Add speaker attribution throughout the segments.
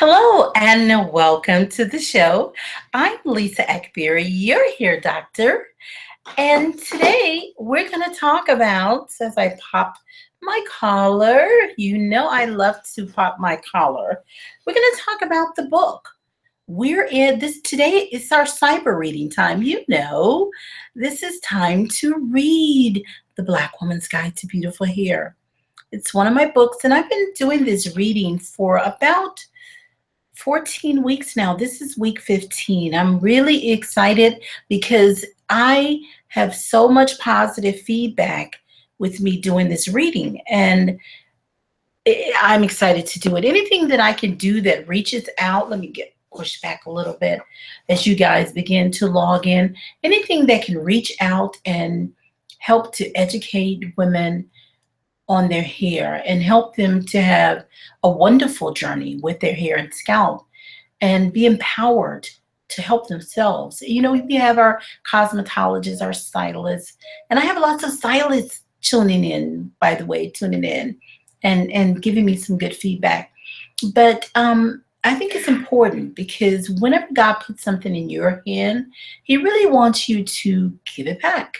Speaker 1: Hello and welcome to the show. I'm Lisa Akbari, your hair doctor, and today we're going to talk about, as I pop my collar, you know I love to pop my collar. We're going to talk about the book. We're in this today is our cyber reading time. You know, this is time to read The Black Woman's Guide to Beautiful Hair. It's one of my books, and I've been doing this reading for about 14 weeks now. This is week 15. I'm really excited because I have so much positive feedback with me doing this reading, and I'm excited to do it. Anything that I can do that reaches out, let me get pushed back a little bit as you guys begin to log in. Anything that can reach out and help to educate women on their hair and help them to have a wonderful journey with their hair and scalp and be empowered to help themselves. You know, we have our cosmetologists, our stylists, and I have lots of stylists tuning in, by the way, and giving me some good feedback. But I think it's important because whenever God puts something in your hand, He really wants you to give it back.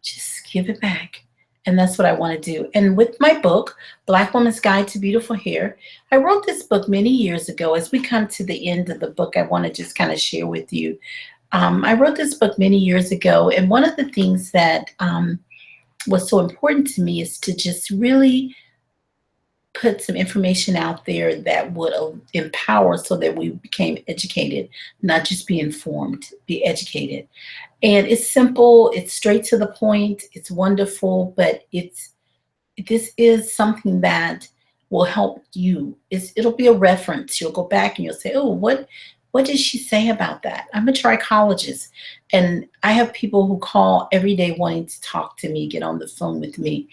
Speaker 1: Just give it back. And that's what I want to do. And with my book, Black Woman's Guide to Beautiful Hair, I wrote this book many years ago. As we come to the end of the book, I want to just kind of share with you. I wrote this book many years ago, and one of the things that was so important to me is to just really put some information out there that would empower so that we became educated, not just be informed, be educated. And it's simple, it's straight to the point, it's wonderful, but this is something that will help you. It'll be a reference. You'll go back and you'll say, oh, what did she say about that? I'm a trichologist, and I have people who call every day wanting to talk to me, get on the phone with me.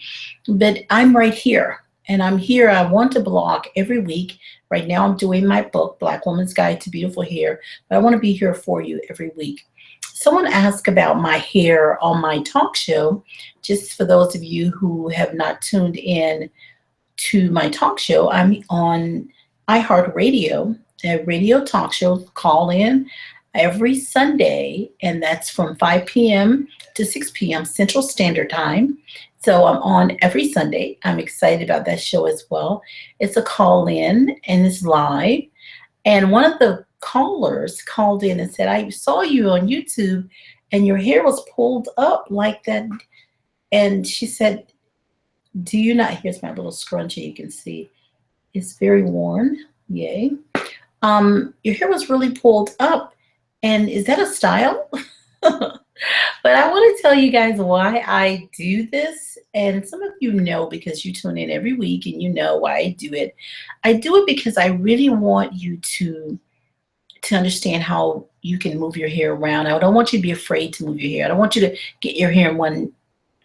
Speaker 1: But I'm right here, and I'm here. I want to blog every week. Right now I'm doing my book, Black Woman's Guide to Beautiful Hair, but I want to be here for you every week. Someone asked about my hair on my talk show. Just for those of you who have not tuned in to my talk show, I'm on iHeartRadio, a radio talk show. Call in every Sunday, and that's from 5 p.m. to 6 p.m. Central Standard Time. So I'm on every Sunday. I'm excited about that show as well. It's a call in and it's live. And one of the callers called in and said, I saw you on YouTube and your hair was pulled up like that. And she said, do you not, here's my little scrunchie, you can see. It's very worn, yay. Your hair was really pulled up, and is that a style? But I want to tell you guys why I do this, and some of you know because you tune in every week and you know why I do it. I do it because I really want you to understand how you can move your hair around. I don't want you to be afraid to move your hair. I don't want you to get your hair in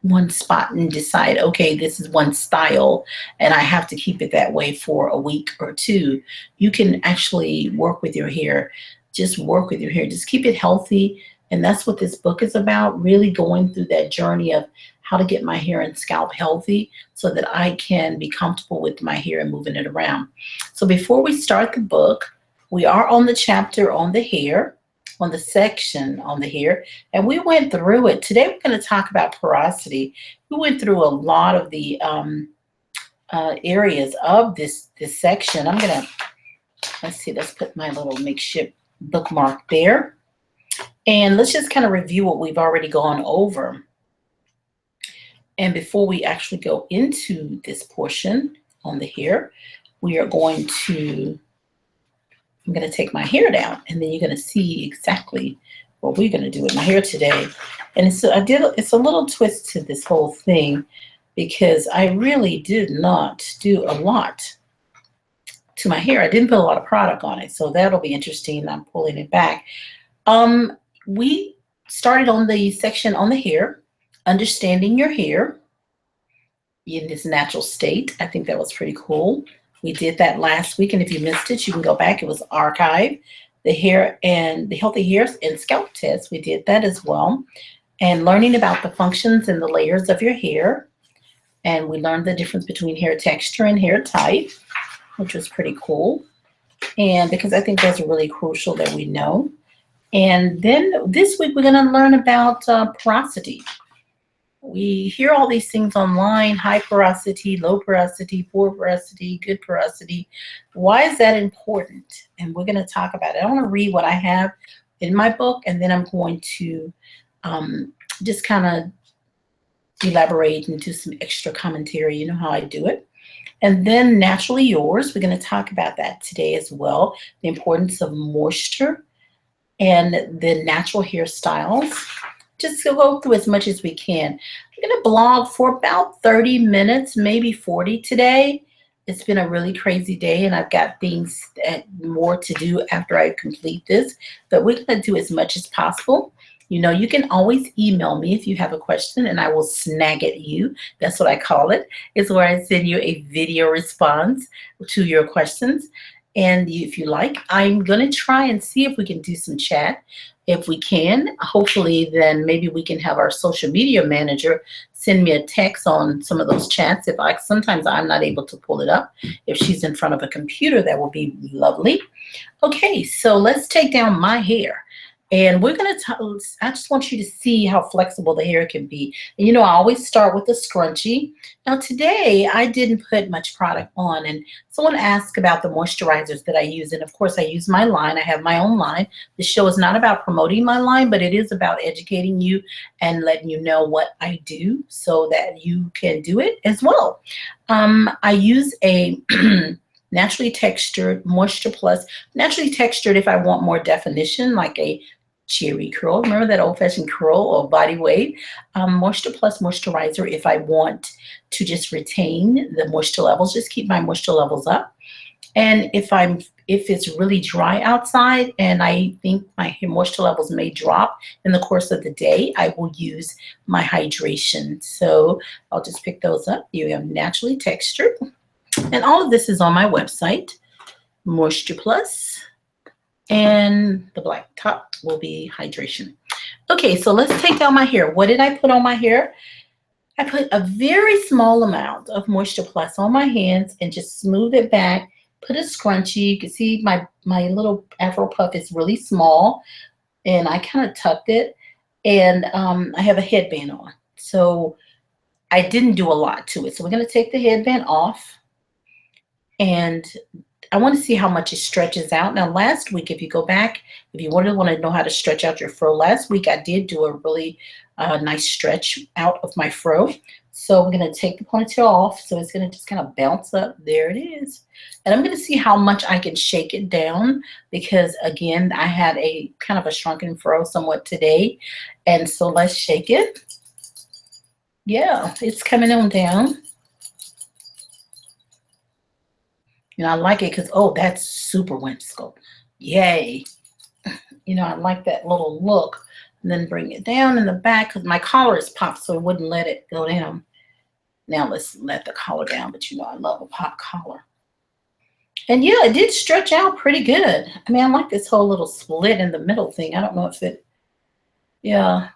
Speaker 1: one spot and decide, okay, this is one style and I have to keep it that way for a week or two. You can actually work with your hair. Just work with your hair. Just keep it healthy. And that's what this book is about, really going through that journey of how to get my hair and scalp healthy so that I can be comfortable with my hair and moving it around. So before we start the book, we are on the chapter on the hair, on the section on the hair, and we went through it. Today we're going to talk about porosity. We went through a lot of the areas of this section. I'm going to, let's see, let's put my little makeshift bookmark there. And let's just kind of review what we've already gone over. And before we actually go into this portion on the hair, we are going to, I'm going to take my hair down, and then you're going to see exactly what we're going to do with my hair today. And it's a little twist to this whole thing because I really did not do a lot to my hair. I didn't put a lot of product on it, so that'll be interesting. I'm pulling it back. We started on the section on the hair, understanding your hair in its natural state. I think that was pretty cool. We did that last week, and if you missed it, you can go back. It was archived. The hair and the healthy hair and scalp test, we did that as well. And learning about the functions and the layers of your hair. And we learned the difference between hair texture and hair type, which was pretty cool. and because I think that's really crucial that we know. And then this week we're going to learn about porosity. We hear all these things online: high porosity, low porosity, poor porosity, good porosity. Why is that important? And we're going to talk about it. I want to read what I have in my book, and then I'm going to just kind of elaborate and do some extra commentary. You know how I do it. And then naturally yours, we're going to talk about that today as well. The importance of moisture and the natural hairstyles. Just to go through as much as we can. I'm going to blog for about 30 minutes, maybe 40 today. It's been a really crazy day, and I've got things more to do after I complete this. But we're going to do as much as possible. You know, you can always email me if you have a question, and I will snag at you. That's what I call it. It's where I send you a video response to your questions. And if you like, I'm going to try and see if we can do some chat. If we can, hopefully, then maybe we can have our social media manager send me a text on some of those chats. Sometimes I'm not able to pull it up. If she's in front of a computer, that would be lovely. Okay, so let's take down my hair. And we're going to, I just want you to see how flexible the hair can be. And, you know, I always start with a scrunchie. Now today I didn't put much product on, and someone asked about the moisturizers that I use. And of course I use my line. I have my own line. The show is not about promoting my line, but it is about educating you and letting you know what I do so that you can do it as well. I use a naturally textured Moisture Plus. Naturally textured if I want more definition, like a cherry curl. Remember that old-fashioned curl or body wave? Moisture Plus moisturizer if I want to just retain the moisture levels, just keep my moisture levels up. And if it's really dry outside and I think my moisture levels may drop in the course of the day, I will use my hydration. So I'll just pick those up. You have naturally textured. And all of this is on my website, Moisture Plus. And the black top will be hydration. Okay, so let's take down my hair. What did I put on my hair? I put a very small amount of Moisture Plus on my hands and just smooth it back. Put a scrunchie. You can see my little afro puff is really small, and I kind of tucked it. And I have a headband on. So I didn't do a lot to it. So we're going to take the headband off. And I want to see how much it stretches out. Now, last week, if you go back, if you want to know how to stretch out your fro, last week I did do a really nice stretch out of my fro. So we're going to take the ponytail off. So it's going to just kind of bounce up. There it is. And I'm going to see how much I can shake it down because, again, I had a kind of a shrunken fro somewhat today. And so let's shake it. Yeah, it's coming on down. You know, I like it because, oh, that's super whimsical. Yay. You know, I like that little look. And then bring it down in the back because my collar is popped, so it wouldn't let it go down. Now let's let the collar down, but you know, I love a pop collar. And yeah, it did stretch out pretty good. I mean, I like this whole little split in the middle thing. I don't know if it, yeah.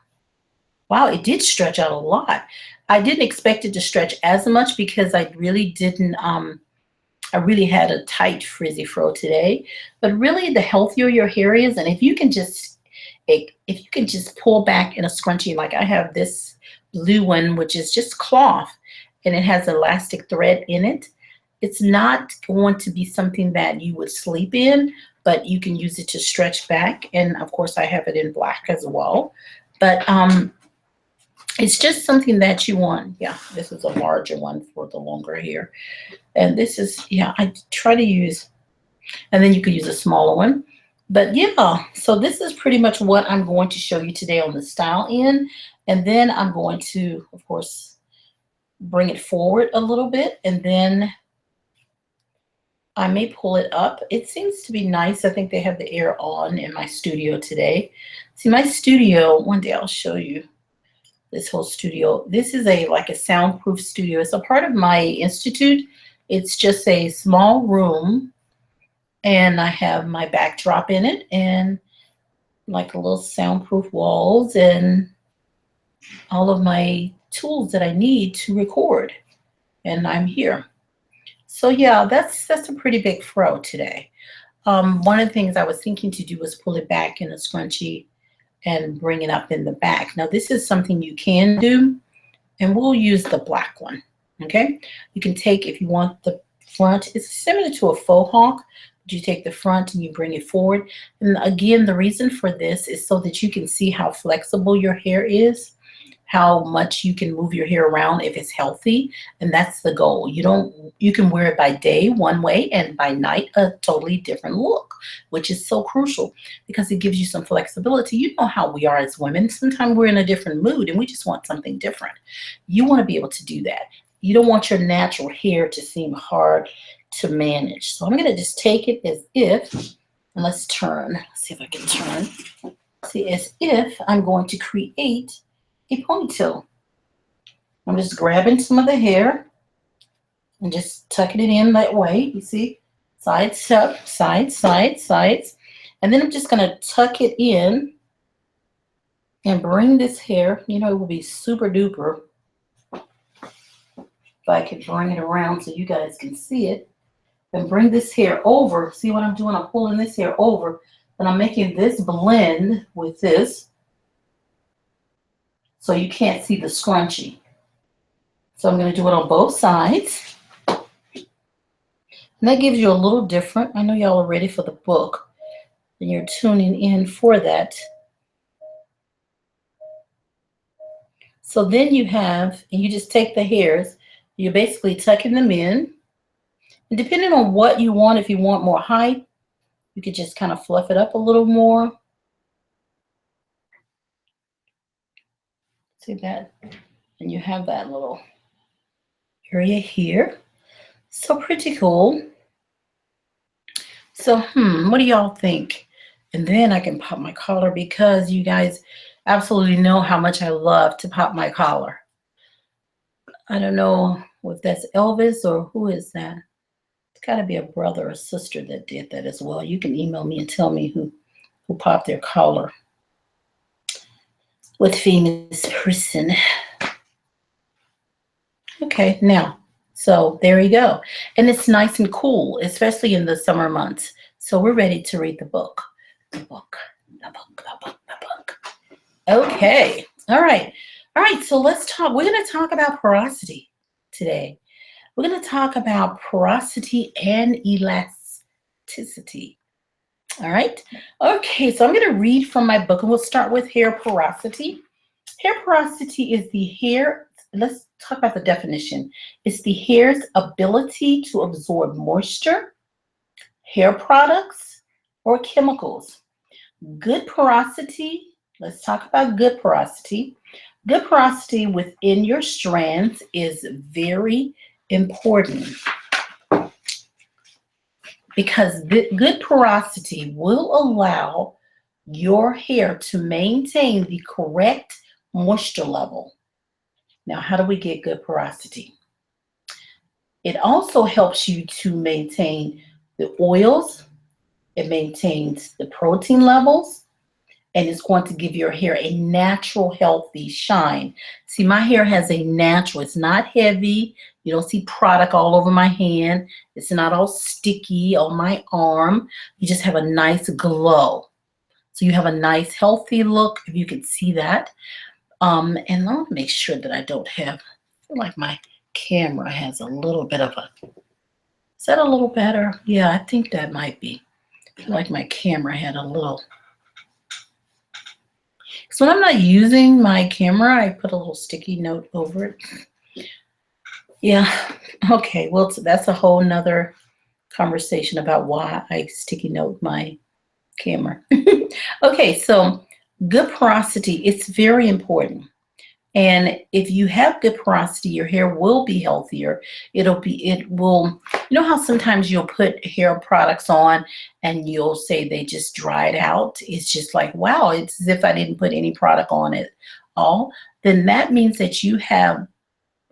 Speaker 1: Wow, it did stretch out a lot. I didn't expect it to stretch as much because I really didn't, I really had a tight frizzy fro today. But really, the healthier your hair is, and if you can just pull back in a scrunchie, like I have this blue one, which is just cloth, and it has elastic thread in it. It's not going to be something that you would sleep in, but you can use it to stretch back. And of course, I have it in black as well. But it's just something that you want. Yeah, this is a larger one for the longer hair. And this is, yeah, I try to use, and then you could use a smaller one. But yeah, so this is pretty much what I'm going to show you today on the style end. And then I'm going to, of course, bring it forward a little bit. And then I may pull it up. It seems to be nice. I think they have the air on in my studio today. See, my studio, one day I'll show you this whole studio. This is like a soundproof studio. It's a part of my institute. It's just a small room, and I have my backdrop in it and like a little soundproof walls and all of my tools that I need to record. And I'm here. So yeah, that's a pretty big fro today. one of the things I was thinking to do was pull it back in a scrunchie and bring it up in the back. Now this is something you can do, and we'll use the black one. Okay, you can take, if you want the front, it's similar to a faux hawk, but you take the front and you bring it forward. And again, the reason for this is so that you can see how flexible your hair is, how much you can move your hair around if it's healthy. And that's the goal. You can wear it by day one way and by night a totally different look, which is so crucial because it gives you some flexibility. You know how we are as women. Sometimes we're in a different mood and we just want something different. You want to be able to do that. You don't want your natural hair to seem hard to manage. So I'm going to just take it as if, and let's turn. Let's see if I can turn. See, as if I'm going to create a ponytail. I'm just grabbing some of the hair and just tucking it in that way. You see, sides up, sides, sides, sides. And then I'm just going to tuck it in and bring this hair, you know, it will be super duper if I could bring it around so you guys can see it, and bring this hair over. See what I'm doing? I'm pulling this hair over, and I'm making this blend with this so you can't see the scrunchie. So I'm going to do it on both sides. And that gives you a little different. I know y'all are ready for the book and you're tuning in for that. So then you have, and you just take the hairs, you're basically tucking them in. And depending on what you want, if you want more height, you could just kind of fluff it up a little more. See that? And you have that little area here. So pretty cool. So, what do y'all think? And then I can pop my collar because you guys absolutely know how much I love to pop my collar. I don't know if that's Elvis or who is that. It's got to be a brother or sister that did that as well. You can email me and tell me who popped their collar. What famous person? Okay, now, so there you go. And it's nice and cool, especially in the summer months. So we're ready to read the book. The book, the book, the book, the book. Okay, all right. All right, so let's talk. We're going to talk about porosity today. We're going to talk about porosity and elasticity. All right. Okay, so I'm going to read from my book, and we'll start with hair porosity. Hair porosity is the hair, let's talk about the definition. It's the hair's ability to absorb moisture, hair products, or chemicals. Good porosity, let's talk about good porosity. Good porosity within your strands is very important because good porosity will allow your hair to maintain the correct moisture level. Now, how do we get good porosity? It also helps you to maintain the oils, it maintains the protein levels, and it's going to give your hair a natural, healthy shine. See, my hair has a natural, it's not heavy. You don't see product all over my hand. It's not all sticky on my arm. You just have a nice glow. So you have a nice, healthy look, if you can see that. And I'll make sure that I don't have, I feel like my camera has a little bit of a, is that a little better? Yeah, I think that might be. I feel like my camera had a little. So when I'm not using my camera, I put a little sticky note over it. Yeah, okay, well, that's a whole nother conversation about why I sticky note my camera. Okay, so good porosity, it's very important. And if you have good porosity, your hair will be healthier. You know how sometimes you'll put hair products on and you'll say they just dried out. It's just like, wow, it's as if I didn't put any product on it all. Then that means that you have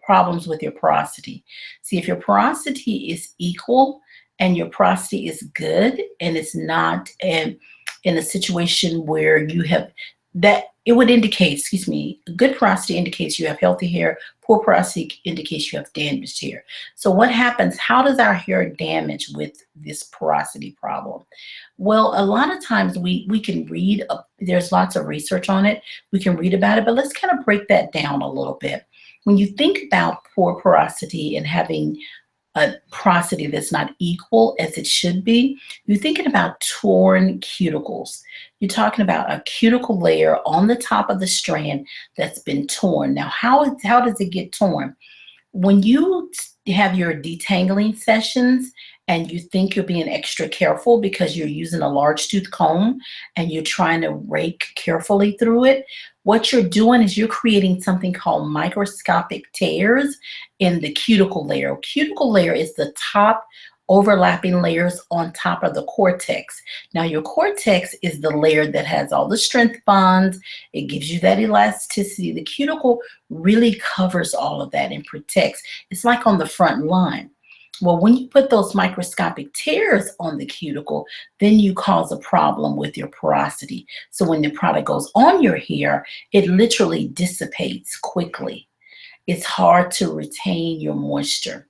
Speaker 1: problems with your porosity. See, if your porosity is equal and your porosity is good and it's not in a situation where you have that it would indicate, excuse me, good porosity indicates you have healthy hair. Poor porosity indicates you have damaged hair. So what happens? How does our hair damage with this porosity problem? Well, a lot of times we can read, there's lots of research on it. We can read about it, but let's kind of break that down a little bit. When you think about poor porosity and having a porosity that's not equal as it should be, you're thinking about torn cuticles. You're talking about a cuticle layer on the top of the strand that's been torn. Now, how does it get torn? When you have your detangling sessions and you think you're being extra careful because you're using a large tooth comb and you're trying to rake carefully through it, what you're doing is you're creating something called microscopic tears in the cuticle layer. Cuticle layer is the top overlapping layers on top of the cortex. Now, your cortex is the layer that has all the strength bonds. It gives you that elasticity. The cuticle really covers all of that and protects. It's like on the front line. Well, when you put those microscopic tears on the cuticle, then you cause a problem with your porosity. So when the product goes on your hair, it literally dissipates quickly. It's hard to retain your moisture.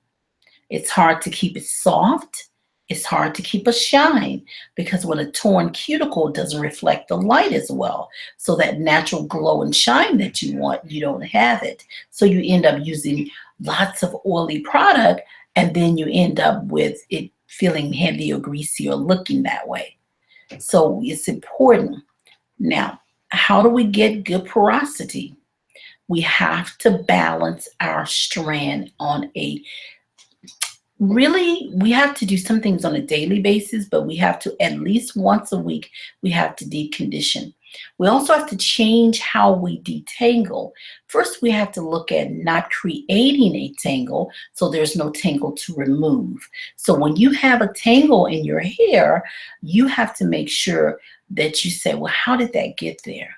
Speaker 1: It's hard to keep it soft. It's hard to keep a shine because when a torn cuticle doesn't reflect the light as well. So that natural glow and shine that you want, you don't have it. So you end up using lots of oily product and then you end up with it feeling heavy or greasy or looking that way. So it's important. Now, how do we get good porosity? We have to balance our strand on a really, we have to do some things on a daily basis, but we have to at least once a week, we have to deep condition. We also have to change how we detangle. First, we have to look at not creating a tangle so there's no tangle to remove. So when you have a tangle in your hair, you have to make sure that you say, well, how did that get there?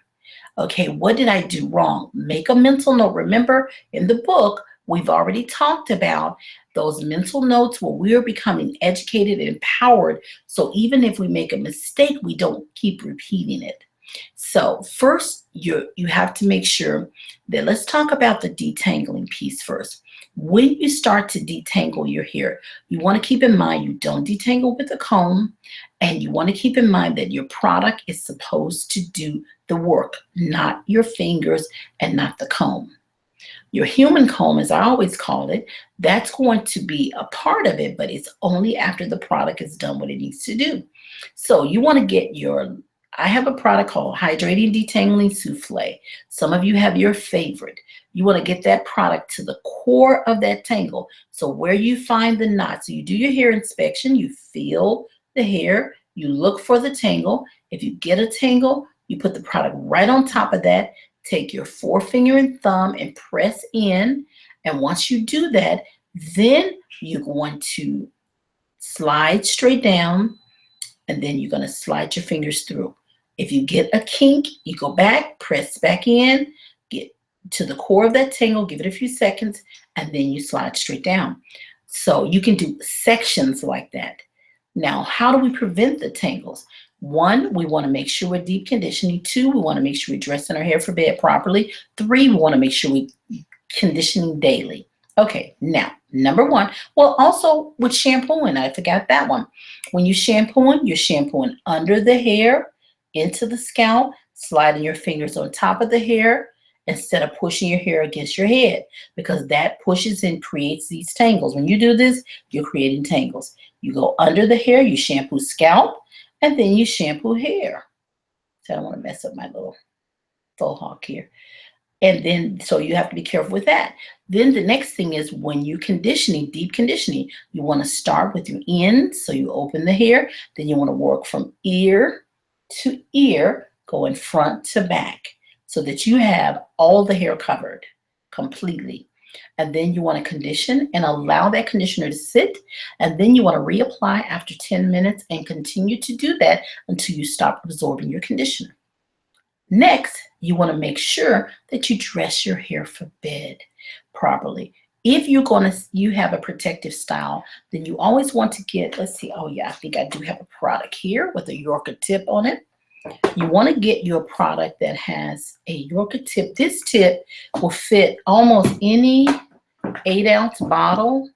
Speaker 1: Okay, what did I do wrong? Make a mental note. Remember, in the book, we've already talked about those mental notes where we're becoming educated and empowered. So even if we make a mistake, we don't keep repeating it. So first, you have to make sure that, let's talk about the detangling piece first. When you start to detangle your hair, you want to keep in mind you don't detangle with a comb, and you want to keep in mind that your product is supposed to do the work, not your fingers and not the comb. Your human comb, as I always call it, that's going to be a part of it, but it's only after the product has done what it needs to do. So you want to get your, I have a product called Hydrating Detangling Souffle. Some of you have your favorite. You want to get that product to the core of that tangle. So where you find the knot, so you do your hair inspection, you feel the hair, you look for the tangle. If you get a tangle, you put the product right on top of that. Take your forefinger and thumb and press in. And once you do that, then you're going to slide straight down, and then you're going to slide your fingers through. If you get a kink, you go back, press back in, get to the core of that tangle, give it a few seconds, and then you slide straight down. So you can do sections like that. Now, how do we prevent the tangles? One, we want to make sure we're deep conditioning. Two, we want to make sure we're dressing our hair for bed properly. Three, we want to make sure we're conditioning daily. Okay, now, number one, well, also with shampooing, I forgot that one. When you're shampooing under the hair, into the scalp, sliding your fingers on top of the hair instead of pushing your hair against your head, because that pushes and creates these tangles. When you do this, you're creating tangles. You go under the hair, you shampoo scalp, and then you shampoo hair. So I don't want to mess up my little faux hawk here. And then, so you have to be careful with that. Then the next thing is when you're conditioning, deep conditioning, you want to start with your ends. So you open the hair, then you want to work from ear to ear, going front to back, so that you have all the hair covered completely. And then you want to condition and allow that conditioner to sit. And then you want to reapply after 10 minutes and continue to do that until you stop absorbing your conditioner. Next, you want to make sure that you dress your hair for bed properly. If you have a protective style, then you always want to get, let's see, oh yeah, I think I do have a product here with a Yorker tip on it. You want to get you a product that has a Yorker tip. This tip will fit almost any 8-ounce bottle.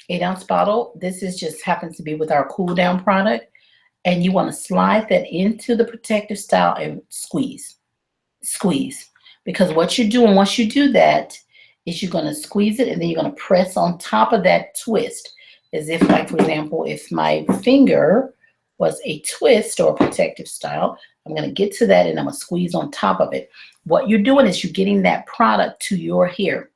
Speaker 1: 8-ounce bottle. This is just happens to be with our cool down product. And you want to slide that into the protective style and squeeze. Squeeze. Because what you're doing once you do that is you're going to squeeze it and then you're going to press on top of that twist. As if, like, for example, if my finger was a twist or a protective style, I'm going to get to that and I'm going to squeeze on top of it. What you're doing is you're getting that product to your hair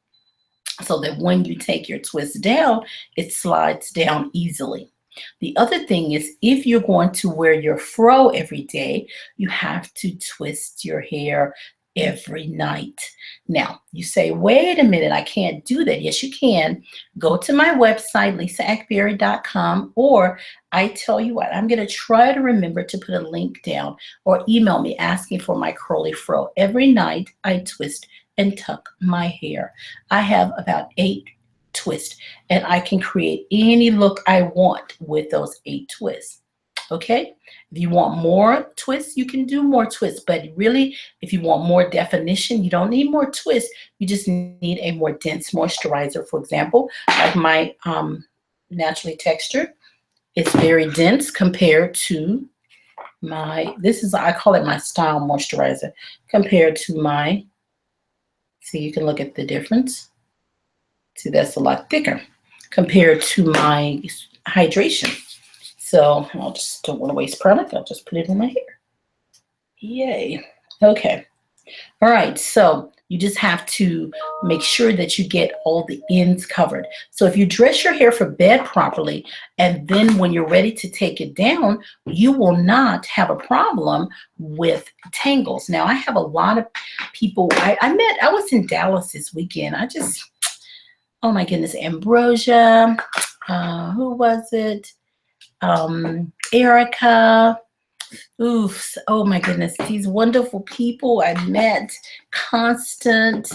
Speaker 1: so that when you take your twist down, it slides down easily. The other thing is, if you're going to wear your fro every day, you have to twist your hair every night. Now, you say, wait a minute, I can't do that. Yes, you can. Go to my website, lisaakbari.com, or I tell you what, I'm going to try to remember to put a link down, or email me asking for my curly fro. Every night, I twist and tuck my hair. I have about 8 twists, and I can create any look I want with those 8 twists. Okay, if you want more twists, you can do more twists, but really, if you want more definition, you don't need more twists. You just need a more dense moisturizer. For example, like my naturally textured, it's very dense compared to my, this is, I call it my style moisturizer, compared to my, see, you can look at the difference. See, that's a lot thicker compared to my hydration. So I'll just, don't want to waste product. I'll just put it in my hair. Yay. Okay. All right. So you just have to make sure that you get all the ends covered. So if you dress your hair for bed properly, and then when you're ready to take it down, you will not have a problem with tangles. Now, I have a lot of people, I was in Dallas this weekend. Oh my goodness, Ambrosia, who was it? Erica, oof, oh my goodness, these wonderful people I met, Constant,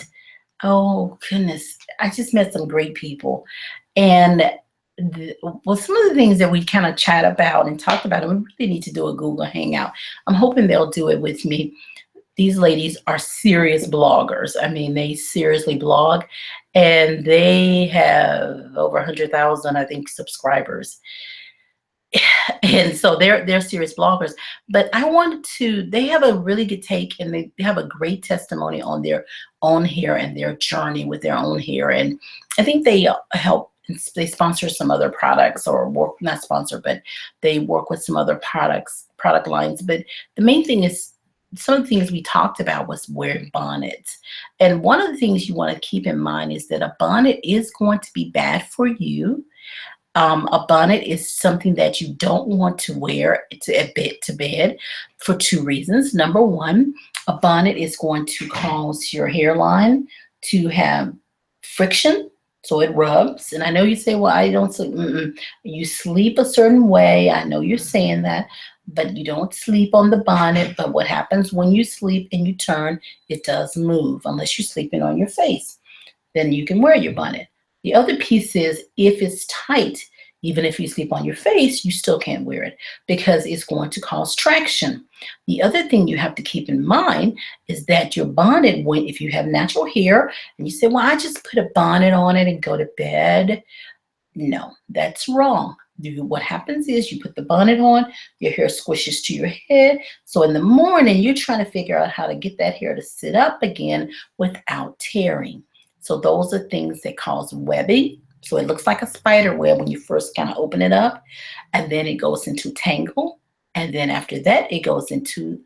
Speaker 1: oh goodness, I just met some great people. And well, some of the things that we kind of chat about and talked about, and we really need to do a Google Hangout. I'm hoping they'll do it with me. These ladies are serious bloggers. I mean, they seriously blog, and they have over 100,000, I think, subscribers. And so they're serious bloggers. But I wanted to, they have a really good take, and they have a great testimony on their own hair and their journey with their own hair. And I think they help, they sponsor some other products, or work, not sponsor, but they work with some other product lines. But the main thing is, some of the things we talked about was wearing bonnets. And one of the things you want to keep in mind is that a bonnet is going to be bad for you. A bonnet is something that you don't want to wear to bed for 2 reasons. Number one, a bonnet is going to cause your hairline to have friction, so it rubs. And I know you say, well, I don't sleep. You sleep a certain way. I know you're saying that, but you don't sleep on the bonnet. But what happens when you sleep and you turn, it does move, unless you're sleeping on your face. Then you can wear your bonnet. The other piece is, if it's tight, even if you sleep on your face, you still can't wear it because it's going to cause traction. The other thing you have to keep in mind is that your bonnet, if you have natural hair and you say, well, I just put a bonnet on it and go to bed. No, that's wrong. What happens is you put the bonnet on, your hair squishes to your head. So in the morning, you're trying to figure out how to get that hair to sit up again without tearing. So those are things that cause webbing. So it looks like a spider web when you first kind of open it up, and then it goes into tangle. And then after that, it goes into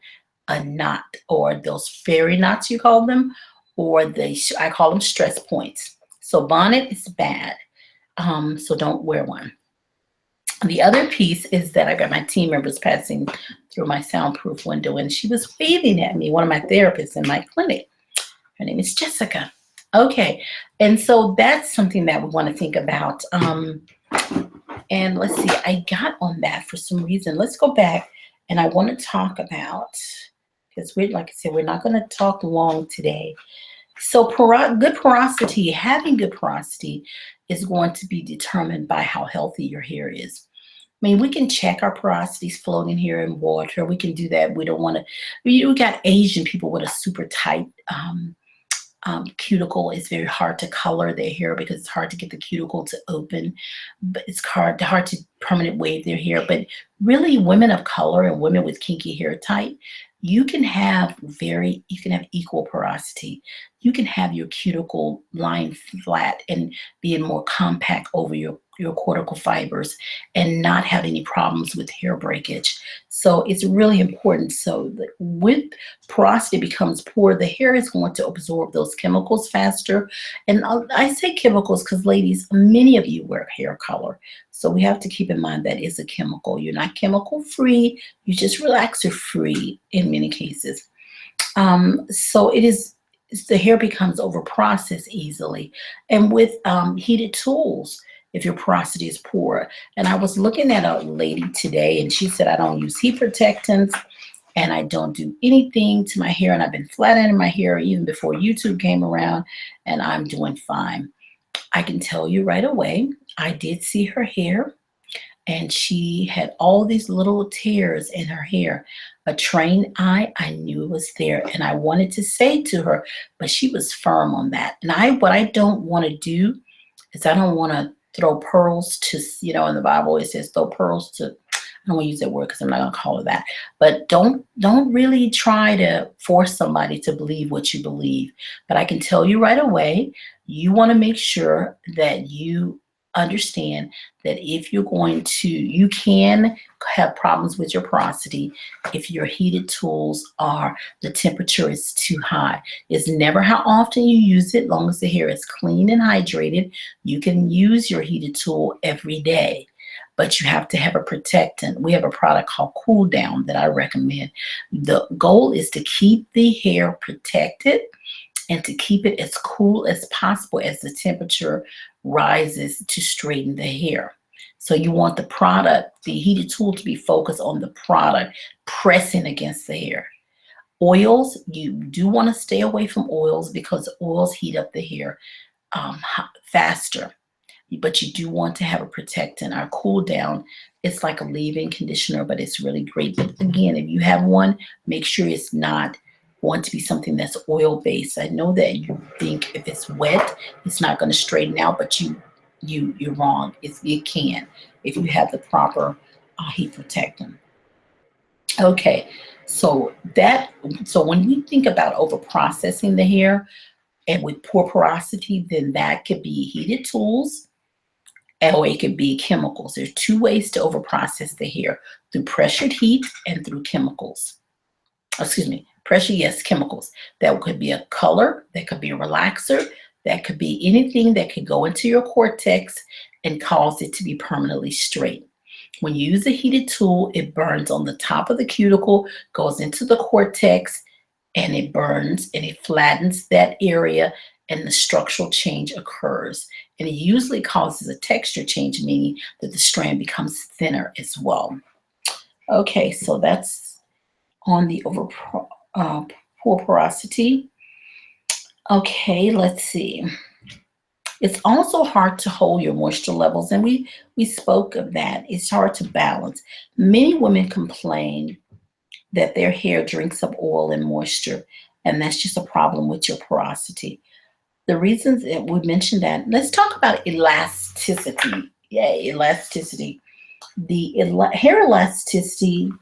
Speaker 1: a knot, or those fairy knots, you call them, or I call them stress points. So bonnet is bad. So don't wear one. The other piece is that I got my team members passing through my soundproof window, and she was waving at me, one of my therapists in my clinic. Her name is Jessica. Okay, and so that's something that we want to think about. And let's see, I got on that for some reason. Let's go back, and I want to talk about, because like I said, we're not going to talk long today. So good porosity, having good porosity is going to be determined by how healthy your hair is. mean, we can check our porosities floating here in water. We can do that. We don't want to. We got Asian people with a super tight cuticle. It's very hard to color their hair because it's hard to get the cuticle to open, but it's hard to permanent wave their hair. But really, women of color and women with kinky hair type, you can have equal porosity. You can have your cuticle lying flat and being more compact over your cortical fibers and not have any problems with hair breakage. So it's really important. So that when porosity becomes poor, the hair is going to absorb those chemicals faster. And I say chemicals because, ladies, many of you wear hair color. So we have to keep in mind that it's a chemical. You're not chemical free. You just relaxer free in many cases. So the hair becomes over processed easily. And with heated tools, if your porosity is poor. And I was looking at a lady today and she said, I don't use heat protectants and I don't do anything to my hair. And I've been flat ironing my hair even before YouTube came around and I'm doing fine. I can tell you right away, I did see her hair and she had all these little tears in her hair. A trained eye, I knew it was there. And I wanted to say to her, but she was firm on that. And what I don't want to do is I don't want to throw pearls to, in the Bible, it says throw pearls to, I don't want to use that word because I'm not going to call it that. But don't really try to force somebody to believe what you believe. But I can tell you right away, you want to make sure that you understand that if you're you can have problems with your porosity if your heated tools the temperature is too high. It's never how often you use it, long as the hair is clean and hydrated. You can use your heated tool every day, but you have to have a protectant. We have a product called Cool Down that I recommend. The goal is to keep the hair protected and to keep it as cool as possible as the temperature rises to straighten the hair. So you want the heated tool to be focused on the product pressing against the hair. Oils, you do want to stay away from oils because oils heat up the hair faster. But you do want to have a protectant. Our Cool Down, it's like a leave-in conditioner, but it's really great. But again, if you have one, make sure it's not going to be something that's oil-based. I know that you think if it's wet, it's not going to straighten out, but you're wrong. It can if you have the proper heat protectant. Okay, so when we think about over processing the hair and with poor porosity, then that could be heated tools or it could be chemicals. There's two ways to overprocess the hair: through pressured heat and through chemicals. Excuse me, pressure, yes, chemicals. That could be a color, that could be a relaxer, that could be anything that could go into your cortex and cause it to be permanently straight. When you use a heated tool, it burns on the top of the cuticle, goes into the cortex, and it burns and it flattens that area and the structural change occurs. And it usually causes a texture change, meaning that the strand becomes thinner as well. Okay, so that's on the poor porosity. Okay, let's see. It's also hard to hold your moisture levels, and we spoke of that. It's hard to balance. Many women complain that their hair drinks up oil and moisture, and that's just a problem with your porosity. The reasons that we mentioned that, let's talk about elasticity. Yay, elasticity. Hair elasticity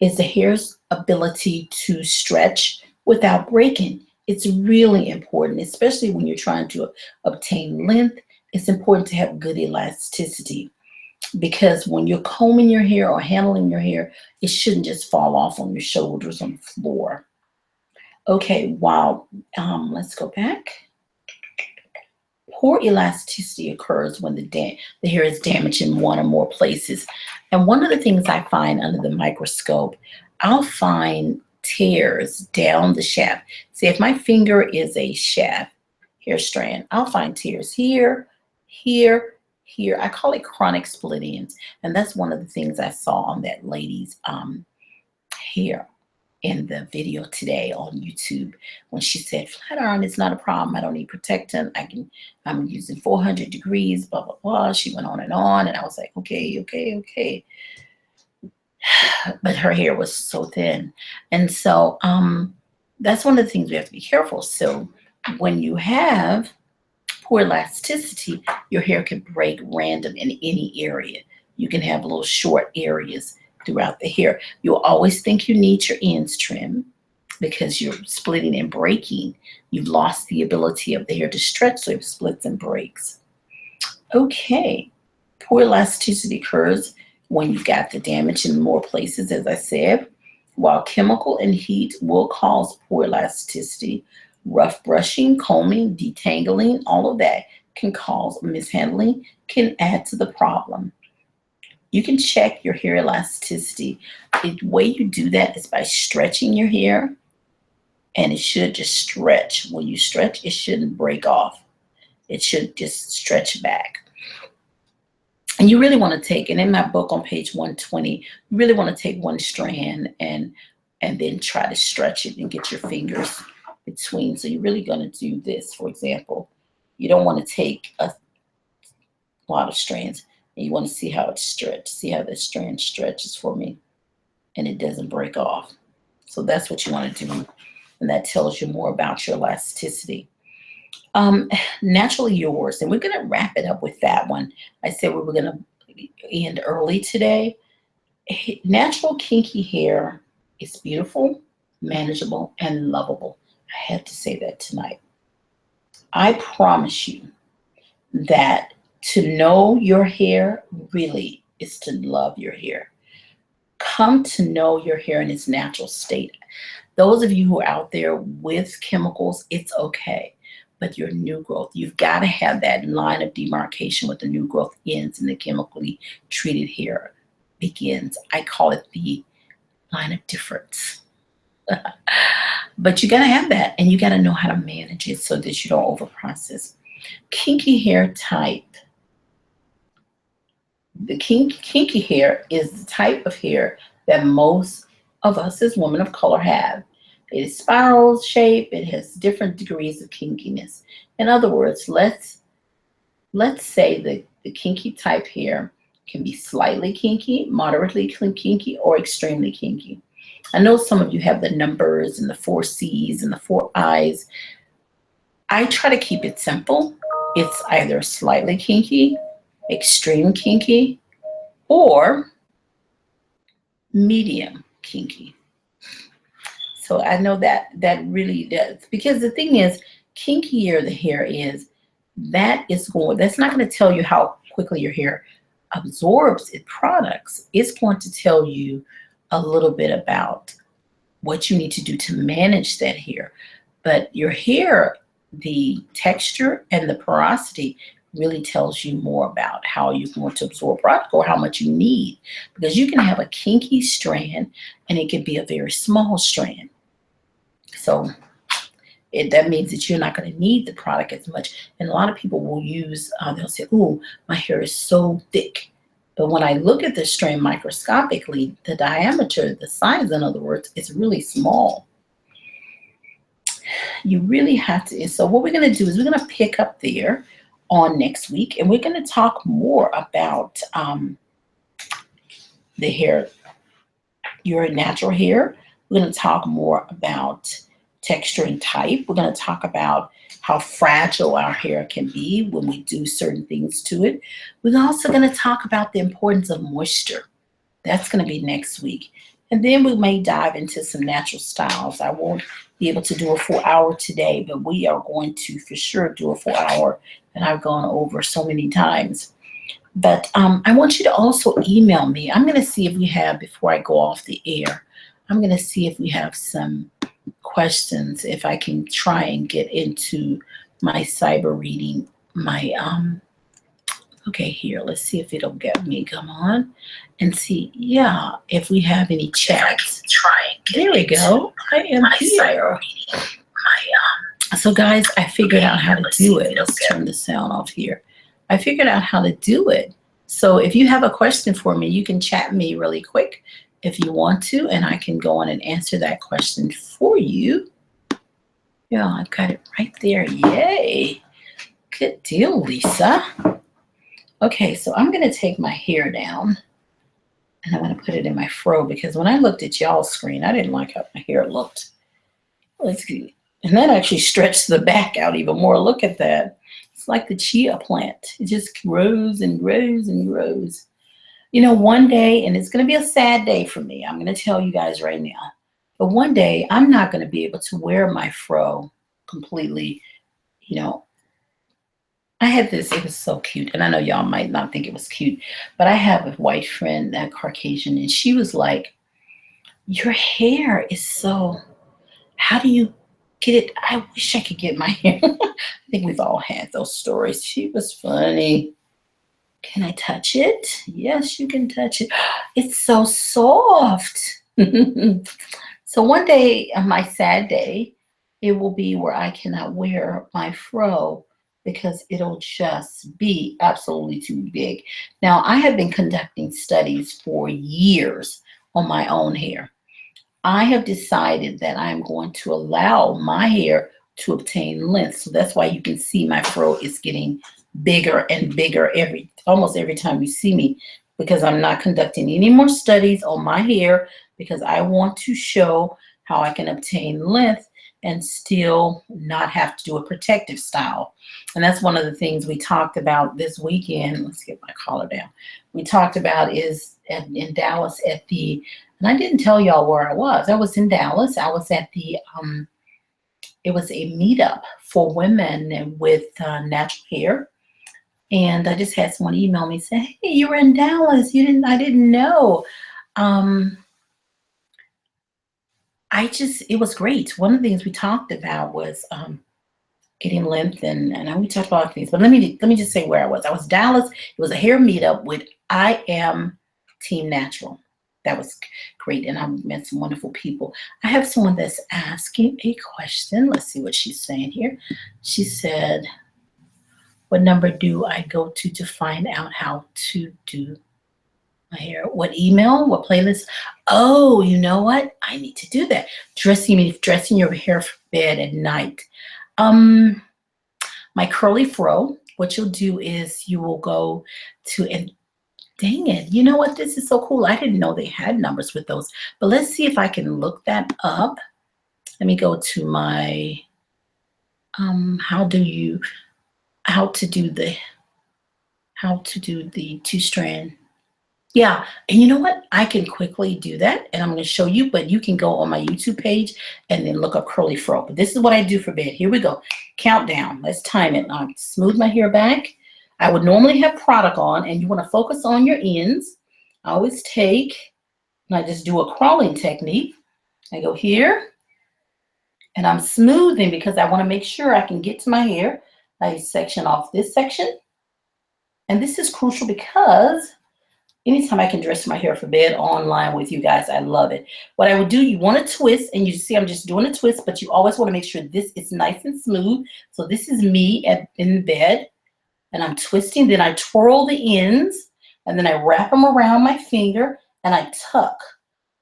Speaker 1: is the hair's ability to stretch without breaking. It's really important, especially when you're trying to obtain length. It's important to have good elasticity because when you're combing your hair or handling your hair, it shouldn't just fall off on your shoulders on the floor. Okay, let's go back. Poor elasticity occurs when the hair is damaged in one or more places. And one of the things I find under the microscope, I'll find tears down the shaft. See, if my finger is a shaft hair strand, I'll find tears here, here, here. I call it chronic split ends. And that's one of the things I saw on that lady's hair. in the video today on YouTube when she said flat iron is not a problem. I don't need protectant. I'm using 400 degrees, blah, blah, blah. She went on. And I was like, okay, okay, okay. But her hair was so thin. And so that's one of the things we have to be careful. So when you have poor elasticity, your hair can break random in any area. You can have little short areas throughout the hair. You'll always think you need your ends trimmed because you're splitting and breaking. You've lost the ability of the hair to stretch, so it splits and breaks. Okay, poor elasticity occurs when you've got the damage in more places, as I said. While chemical and heat will cause poor elasticity, rough brushing, combing, detangling, all of that can cause mishandling, can add to the problem. You can check your hair elasticity. The way you do that is by stretching your hair, and it should just stretch. When you stretch, it shouldn't break off. It should just stretch back. And you really want to take, and in my book on page 120, you really want to take one strand and then try to stretch it and get your fingers between. So you're really going to do this, for example. You don't want to take a lot of strands. And you want to see how it stretches. See how the strand stretches for me and it doesn't break off. So that's what you want to do. And that tells you more about your elasticity. Naturally yours. And we're going to wrap it up with that one. I said we were going to end early today. Natural kinky hair is beautiful, manageable, and lovable. I had to say that tonight. I promise you that to know your hair really is to love your hair. Come to know your hair in its natural state. Those of you who are out there with chemicals, it's okay. But your new growth, you've got to have that line of demarcation where the new growth ends and the chemically treated hair begins. I call it the line of difference. But you got to have that, and you got to know how to manage it so that you don't overprocess. Kinky hair type. The kinky hair is the type of hair that most of us as women of color have. It is spiral shape. It has different degrees of kinkiness. In other words, let's say the kinky type hair can be slightly kinky, moderately kinky, or extremely kinky. I know some of you have the numbers and the 4 C's and the 4 I's. I try to keep it simple. It's either slightly kinky, extreme kinky, or medium kinky. So I know that really does, because the thing is, kinkier the hair is, that's not going to tell you how quickly your hair absorbs its products. It's going to tell you a little bit about what you need to do to manage that hair. But your hair, the texture and the porosity really tells you more about how you're going to absorb product or how much you need. Because you can have a kinky strand and it can be a very small strand. So that means that you're not going to need the product as much. And a lot of people will use, they'll say, "Ooh, my hair is so thick." But when I look at the strand microscopically, the diameter, the size, in other words, is really small. You really have to. And so what we're going to do is we're going to pick up there on next week, and we're going to talk more about the hair, your natural hair. We're going to talk more about texture and type. We're going to talk about how fragile our hair can be when we do certain things to it. We're also going to talk about the importance of moisture. That's going to be next week. And then we may dive into some natural styles. I won't be able to do a full hour today, but we are going to for sure do a full hour, and I've gone over so many times. But I want you to also email me. I'm going to see if we have, before I go off the air, I'm going to see if we have some questions, if I can try and get into my cyber reading, my okay, here, let's see if it'll get me. Come on and see, yeah, if we have any chats. There we go. I am here. So guys, I figured out how to do it. Let's turn the sound off here. I figured out how to do it. So if you have a question for me, you can chat me really quick, if you want to, and I can go on and answer that question for you. Yeah, I've got it right there. Yay. Good deal, Lisa. Okay, so I'm going to take my hair down and I'm going to put it in my fro because when I looked at y'all's screen, I didn't like how my hair looked. Let's see. And that actually stretched the back out even more. Look at that. It's like the chia plant. It just grows and grows and grows. You know, one day, and it's going to be a sad day for me, I'm going to tell you guys right now, but one day I'm not going to be able to wear my fro completely. You know, I had this, it was so cute, and I know y'all might not think it was cute, but I have a white friend, that Caucasian, and she was like, your hair is so, how do you get it? I wish I could get my hair. I think we've all had those stories. She was funny. Can I touch it? Yes, you can touch it. It's so soft. So one day, on my sad day, it will be where I cannot wear my fro because it'll just be absolutely too big. Now, I have been conducting studies for years on my own hair. I have decided that I'm going to allow my hair to obtain length. So that's why you can see my fro is getting bigger and bigger almost every time you see me, because I'm not conducting any more studies on my hair because I want to show how I can obtain length and still not have to do a protective style. And that's one of the things we talked about this weekend. Let's get my collar down. We talked about is in Dallas at the, and I didn't tell y'all where I was. I was in Dallas. I was at the, it was a meetup for women with natural hair. And I just had someone email me say, hey, you were in Dallas. I didn't know. It was great. One of the things we talked about was getting length and we talked about things. But let me just say where I was. I was Dallas. It was a hair meetup with I Am Team Natural. That was great. And I met some wonderful people. I have someone that's asking a question. Let's see what she's saying here. She said, what number do I go to find out how to do my hair? What email? What playlist? Oh, you know what? I need to do that. Dressing your hair for bed at night. My curly fro, what you'll do is you will go to, and dang it, you know what? This is so cool. I didn't know they had numbers with those, but let's see if I can look that up. Let me go to my, how to do the two-strand. Yeah, and you know what? I can quickly do that, and I'm going to show you, but you can go on my YouTube page and then look up curly fro. But this is what I do for bed. Here we go. Countdown. Let's time it. I'll smooth my hair back. I would normally have product on, and you want to focus on your ends. I always take, and I just do a crawling technique. I go here, and I'm smoothing because I want to make sure I can get to my hair. I section off this section. And this is crucial because anytime I can dress my hair for bed online with you guys, I love it. What I would do, you want to twist, and you see I'm just doing a twist, but you always want to make sure this is nice and smooth. So this is me in bed, and I'm twisting. Then I twirl the ends, and then I wrap them around my finger, and I tuck.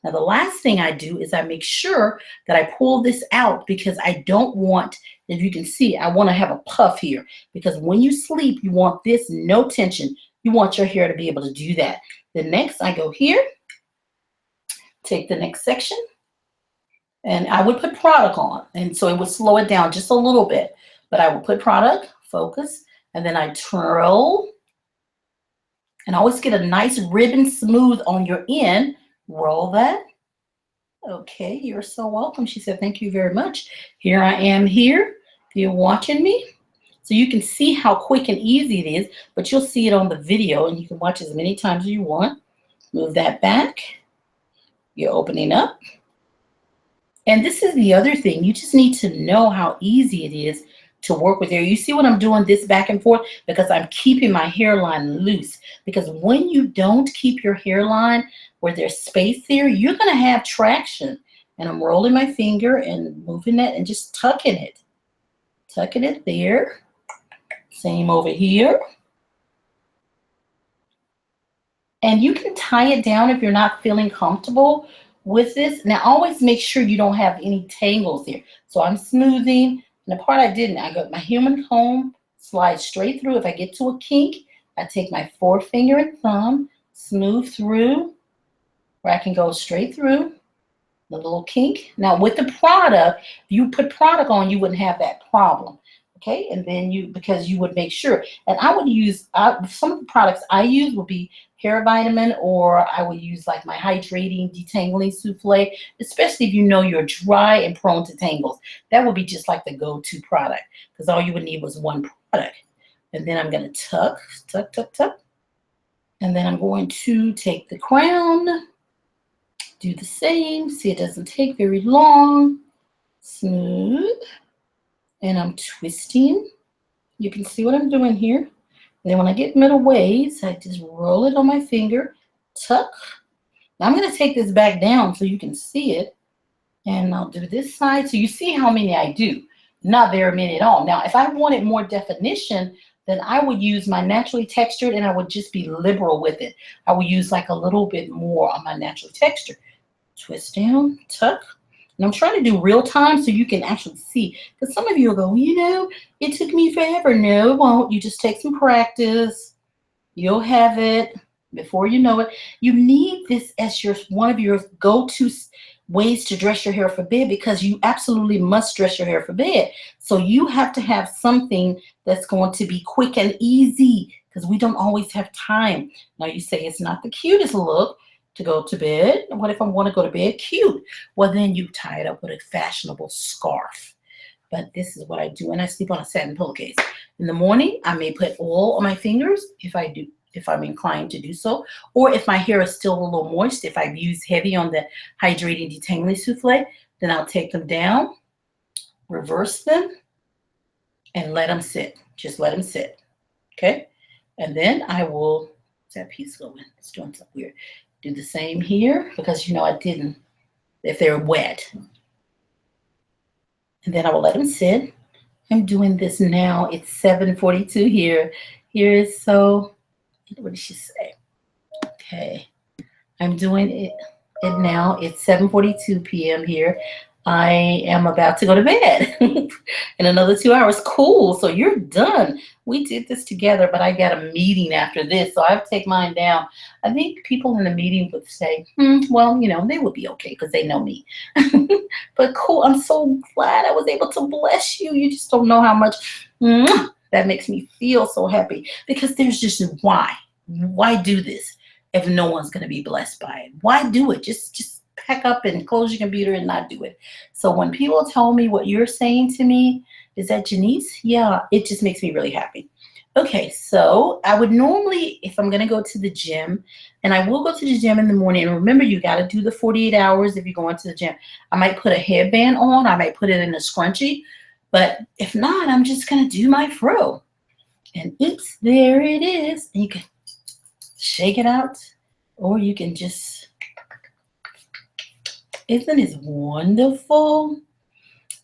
Speaker 1: Now, the last thing I do is I make sure that I pull this out because I don't want, if you can see, I want to have a puff here because when you sleep, you want this, no tension. You want your hair to be able to do that. Then next, I go here, take the next section, and I would put product on. And so it would slow it down just a little bit. But I would put product, focus, and then I twirl. And always get a nice ribbon smooth on your end. Roll that. Okay, you're so welcome. She said, thank you very much. Here I am here. If you're watching me. So you can see how quick and easy it is, but you'll see it on the video and you can watch as many times as you want. Move that back. You're opening up. And this is the other thing. You just need to know how easy it is to work with hair. You see what I'm doing this back and forth? Because I'm keeping my hairline loose. Because when you don't keep your hairline where there's space there, you're going to have traction. And I'm rolling my finger and moving that and just tucking it. Tucking it there. Same over here. And you can tie it down if you're not feeling comfortable with this. Now, always make sure you don't have any tangles here. So I'm smoothing. And the part I didn't, I got my human comb, slide straight through. If I get to a kink, I take my forefinger and thumb, smooth through, where I can go straight through the little kink. Now with the product, if you put product on, you wouldn't have that problem. Okay, and then because you would make sure. And I would use, some of the products I use would be hair vitamin, or I would use like my hydrating detangling souffle, especially if you know you're dry and prone to tangles. That would be just like the go-to product, because all you would need was one product. And then I'm going to tuck, tuck, tuck, tuck. And then I'm going to take the crown, do the same. See, it doesn't take very long. Smooth. And I'm twisting. You can see what I'm doing here. And then when I get middle ways, I just roll it on my finger, tuck. Now I'm going to take this back down so you can see it. And I'll do this side. So you see how many I do. Not very many at all. Now, if I wanted more definition, then I would use my naturally textured, and I would just be liberal with it. I would use like a little bit more on my naturally textured. Twist down, tuck. And I'm trying to do real time so you can actually see. Because some of you will go, you know, it took me forever. No, it won't. You just take some practice. You'll have it before you know it. You need this as one of your go-to ways to dress your hair for bed, because you absolutely must dress your hair for bed. So you have to have something that's going to be quick and easy, because we don't always have time. Now you say it's not the cutest look to go to bed. What if I want to go to bed cute? Well, then you tie it up with a fashionable scarf. But this is what I do, and I sleep on a satin pillowcase. In the morning, I may put oil on my fingers if I'm inclined to do so, or if my hair is still a little moist, if I've used heavy on the hydrating detangling souffle, then I'll take them down, reverse them, and let them sit. Just let them sit. Okay? And then I will, what's that piece going? It's doing something weird. Do the same here, because you know I didn't, if they're wet. And then I will let them sit. I'm doing this now. It's 7:42 here. Here is so, what did she say? Okay. I'm doing it now. It's 7:42 p.m. here. I am about to go to bed in another 2 hours. Cool. So you're done. We did this together, but I got a meeting after this, so I have to take mine down. I think people in the meeting would say, well, you know, they would be okay because they know me. But cool. I'm so glad I was able to bless you. You just don't know how much that makes me feel so happy, because there's just why do this if no one's going to be blessed by it? Why do it? Just pack up and close your computer and not do it. So when people tell me what you're saying to me, is that Janice? Yeah, it just makes me really happy. Okay, so I would normally, if I'm going to go to the gym, and I will go to the gym in the morning, and remember, you got to do the 48 hours if you're going to the gym. I might put a headband on. I might put it in a scrunchie. But if not, I'm just going to do my fro. And oops, there it is. And you can shake it out, or you can just, isn't it wonderful?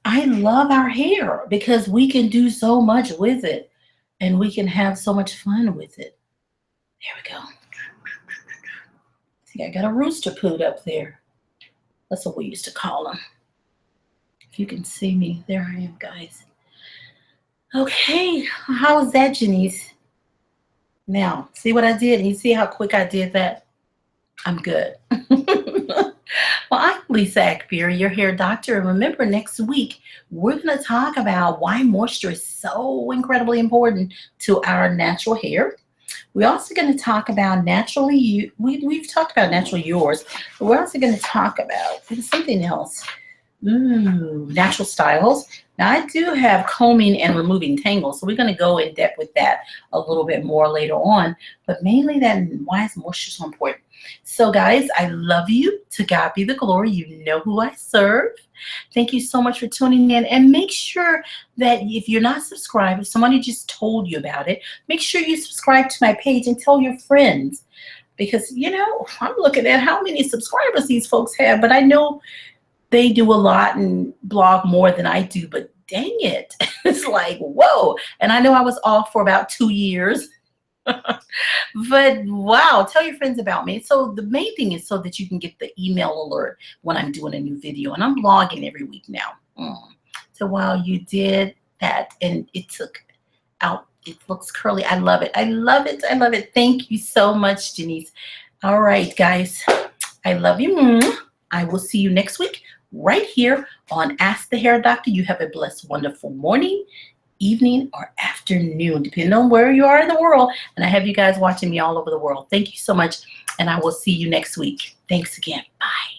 Speaker 1: I love our hair because we can do so much with it, and we can have so much fun with it. There we go. See, I got a rooster poot up there. That's what we used to call them. If you can see me, there I am, guys. Okay, how was that, Janice? Now, see what I did? And you see how quick I did that? I'm good. Well, I'm Lisa Akbari, your hair doctor. And remember, next week, we're going to talk about why moisture is so incredibly important to our natural hair. We're also going to talk about naturally, we've talked about naturally yours, but we're also going to talk about something else. Natural styles. Now, I do have combing and removing tangles, so we're going to go in depth with that a little bit more later on, but mainly that why is moisture so important. So guys, I love you. To God be the glory. You know who I serve. Thank you so much for tuning in, and make sure that if you're not subscribed, if somebody just told you about it, make sure you subscribe to my page and tell your friends, because you know, I'm looking at how many subscribers these folks have, but I know they do a lot and blog more than I do, but dang it, it's like, whoa. And I know I was off for about 2 years, But wow, tell your friends about me. So the main thing is so that you can get the email alert when I'm doing a new video, and I'm blogging every week now. So while you did that and it took out, it looks curly. I love it. I love it. I love it. Thank you so much, Denise. All right, guys. I love you. I will see you next week right here on Ask the Hair Doctor. You have a blessed, wonderful morning, evening, or afternoon, depending on where you are in the world. And I have you guys watching me all over the world. Thank you so much. And I will see you next week. Thanks again. Bye.